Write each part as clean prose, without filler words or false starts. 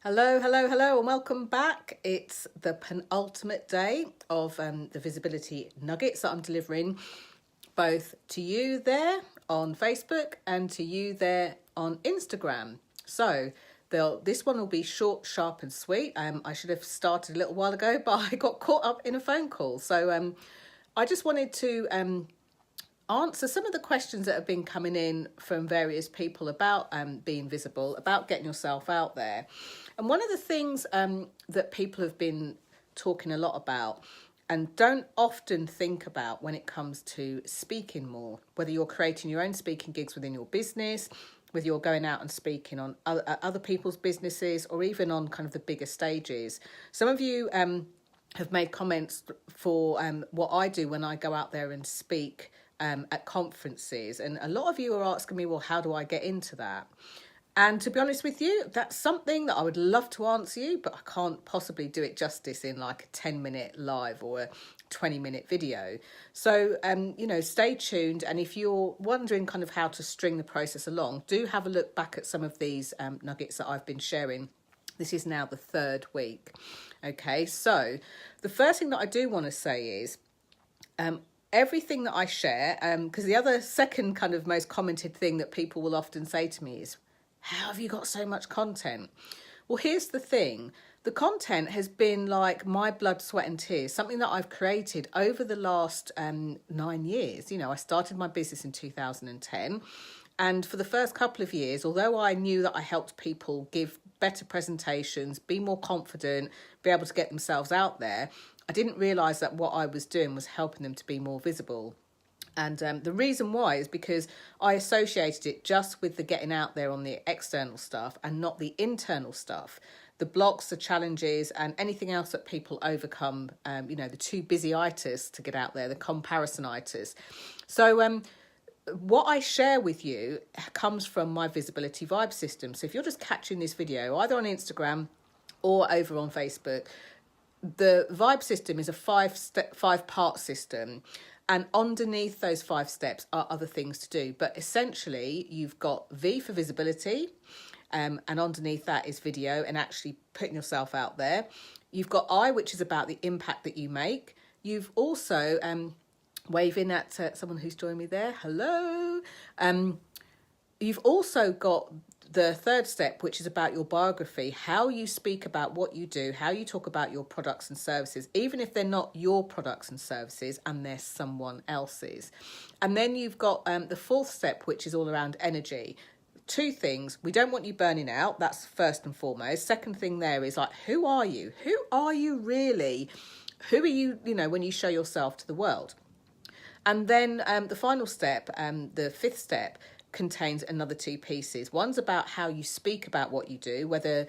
Hello, hello, hello, and welcome back. It's the penultimate day of the visibility nuggets that I'm delivering both to you there on Facebook and to you there on Instagram. So this one will be short, sharp, and sweet. I should have started a little while ago, but I got caught up in a phone call. So I just wanted to answer some of the questions that have been coming in from various people about being visible, about getting yourself out there. And one of the things that people have been talking a lot about and don't often think about when it comes to speaking more, whether you're creating your own speaking gigs within your business, whether you're going out and speaking on other people's businesses, or even on kind of the bigger stages. Some of you have made comments for what I do when I go out there and speak at conferences. And a lot of you are asking me, well, how do I get into that? And to be honest with you, that's something that I would love to answer you, but I can't possibly do it justice in like a 10-minute live or a 20-minute video. So, stay tuned. And if you're wondering kind of how to string the process along, do have a look back at some of these nuggets that I've been sharing. This is now the third week. Okay, so the first thing that I do want to say is everything that I share, because the other second kind of most commented thing that people will often say to me is, how have you got so much content? Well, here's the thing. The content has been like my blood, sweat and tears, something that I've created over the last 9 years. You know, I started my business in 2010. And for the first couple of years, although I knew that I helped people give better presentations, be more confident, be able to get themselves out there, I didn't realise that what I was doing was helping them to be more visible. And the reason why is because I associated it just with the getting out there on the external stuff and not the internal stuff, the blocks, the challenges, and anything else that people overcome, the too busy-itis to get out there, the comparisonitis. So what I share with you comes from my visibility vibe system. So if you're just catching this video either on Instagram or over on Facebook, the vibe system is a five-part system. And underneath those 5 steps are other things to do. But essentially, you've got V for visibility. And underneath that is video and actually putting yourself out there. You've got I, which is about the impact that you make. You've also, waving at someone who's joined me there. Hello. You've also got the third step, which is about your biography, how you speak about what you do, how you talk about your products and services, even if they're not your products and services and they're someone else's. And then you've got the fourth step, which is all around energy. 2 things. We don't want you burning out. That's first and foremost. Second thing there is like, who are you? Who are you really? Who are you, when you show yourself to the world? And then the final step, the 5th step, contains another 2 pieces. One's about how you speak about what you do, whether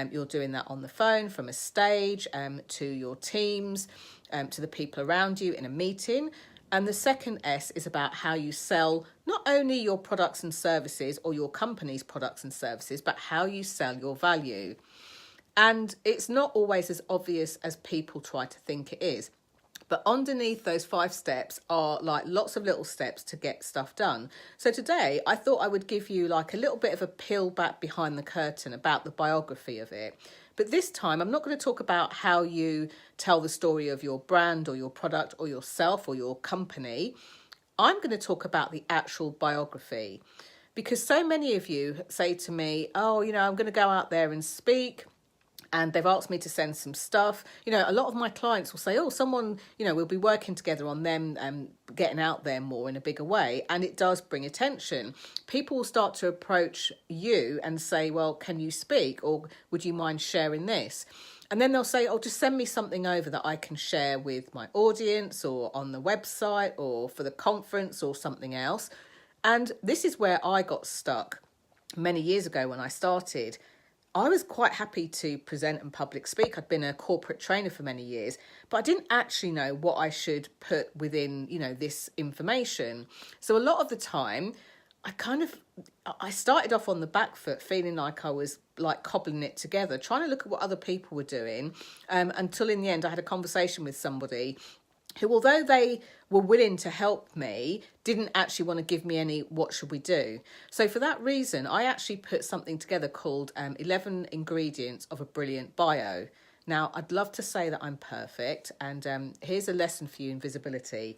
you're doing that on the phone, from a stage, to your teams, to the people around you in a meeting. And the second S is about how you sell not only your products and services or your company's products and services, but how you sell your value. And it's not always as obvious as people try to think it is. But underneath those 5 steps are like lots of little steps to get stuff done. So today I thought I would give you like a little bit of a peel back behind the curtain about the biography of it. But this time I'm not going to talk about how you tell the story of your brand or your product or yourself or your company. I'm going to talk about the actual biography, because so many of you say to me, oh, I'm going to go out there and speak. And they've asked me to send some stuff. A lot of my clients will say, oh, someone, we'll be working together on them getting out there more in a bigger way. And it does bring attention. People will start to approach you and say, well, can you speak? Or would you mind sharing this? And then they'll say, oh, just send me something over that I can share with my audience or on the website or for the conference or something else. And this is where I got stuck many years ago when I started. I was quite happy to present and public speak. I'd been a corporate trainer for many years, but I didn't actually know what I should put within, this information. So a lot of the time, I started off on the back foot, feeling like I was like cobbling it together, trying to look at what other people were doing, until in the end I had a conversation with somebody who, although they were willing to help me, didn't actually want to give me any what should we do. So for that reason, I actually put something together called 11 Ingredients of a Brilliant Bio. Now, I'd love to say that I'm perfect, and here's a lesson for you in visibility.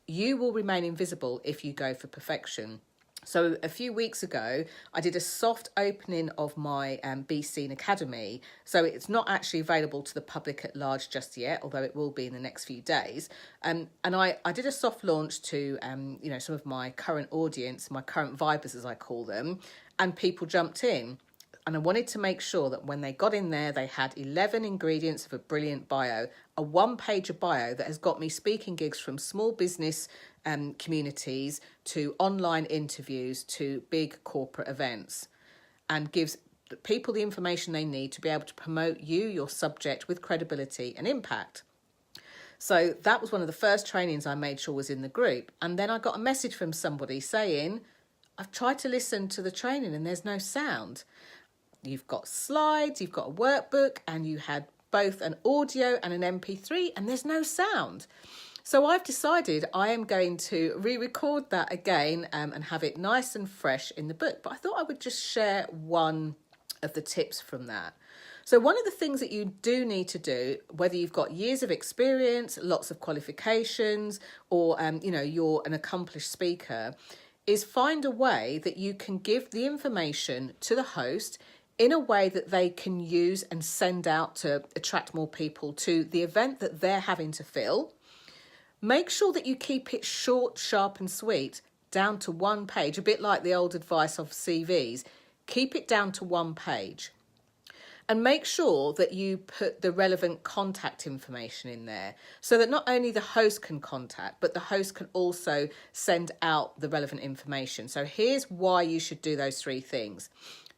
You will remain invisible if you go for perfection. So a few weeks ago, I did a soft opening of my Be Seen Academy. So it's not actually available to the public at large just yet, although it will be in the next few days. And I did a soft launch to, some of my current audience, my current Vibers, as I call them, and people jumped in. And I wanted to make sure that when they got in there, they had 11 ingredients of a brilliant bio, a one-pager bio that has got me speaking gigs from small business communities to online interviews to big corporate events, and gives people the information they need to be able to promote you, your subject, with credibility and impact. So that was one of the first trainings I made sure was in the group. And then I got a message from somebody saying, I've tried to listen to the training and there's no sound. You've got slides, you've got a workbook, and you had both an audio and an MP3, and there's no sound. So I've decided I am going to re-record that again and have it nice and fresh in the book. But I thought I would just share one of the tips from that. So one of the things that you do need to do, whether you've got years of experience, lots of qualifications, or you're an accomplished speaker, is find a way that you can give the information to the host in a way that they can use and send out to attract more people to the event that they're having to fill. Make sure that you keep it short, sharp and sweet, down to one page, a bit like the old advice of CVs. Keep it down to one page. And make sure that you put the relevant contact information in there so that not only the host can contact, but the host can also send out the relevant information. So here's why you should do those three things.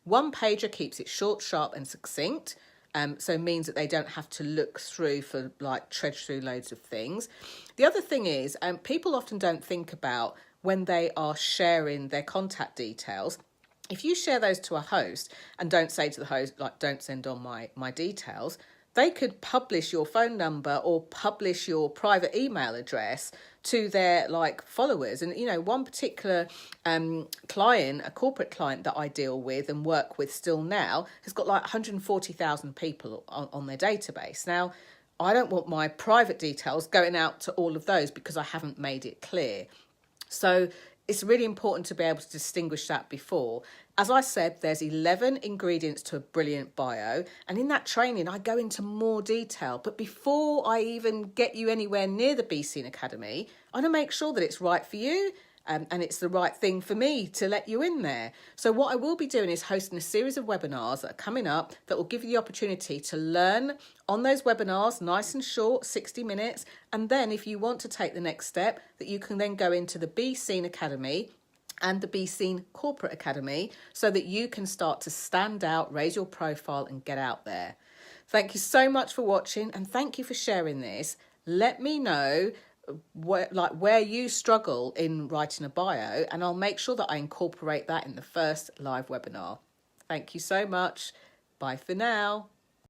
One pager keeps it short, sharp and succinct. So it means that they don't have to look through for trudge through loads of things. The other thing is people often don't think about when they are sharing their contact details. If you share those to a host and don't say to the host, don't send on my details, they could publish your phone number or publish your private email address to their followers. And, one particular client, a corporate client that I deal with and work with still now, has got 140,000 people on their database. Now, I don't want my private details going out to all of those because I haven't made it clear. So it's really important to be able to distinguish that before. As I said, there's 11 ingredients to a brilliant bio. And in that training, I go into more detail. But before I even get you anywhere near the Be Seen Academy, I want to make sure that it's right for you and it's the right thing for me to let you in there. So what I will be doing is hosting a series of webinars that are coming up that will give you the opportunity to learn on those webinars, nice and short, 60 minutes. And then if you want to take the next step, that you can then go into the Be Seen Academy and the Be Seen Corporate Academy so that you can start to stand out, raise your profile and get out there. Thank you so much for watching and thank you for sharing this. Let me know where you struggle in writing a bio and I'll make sure that I incorporate that in the first live webinar. Thank you so much. Bye for now.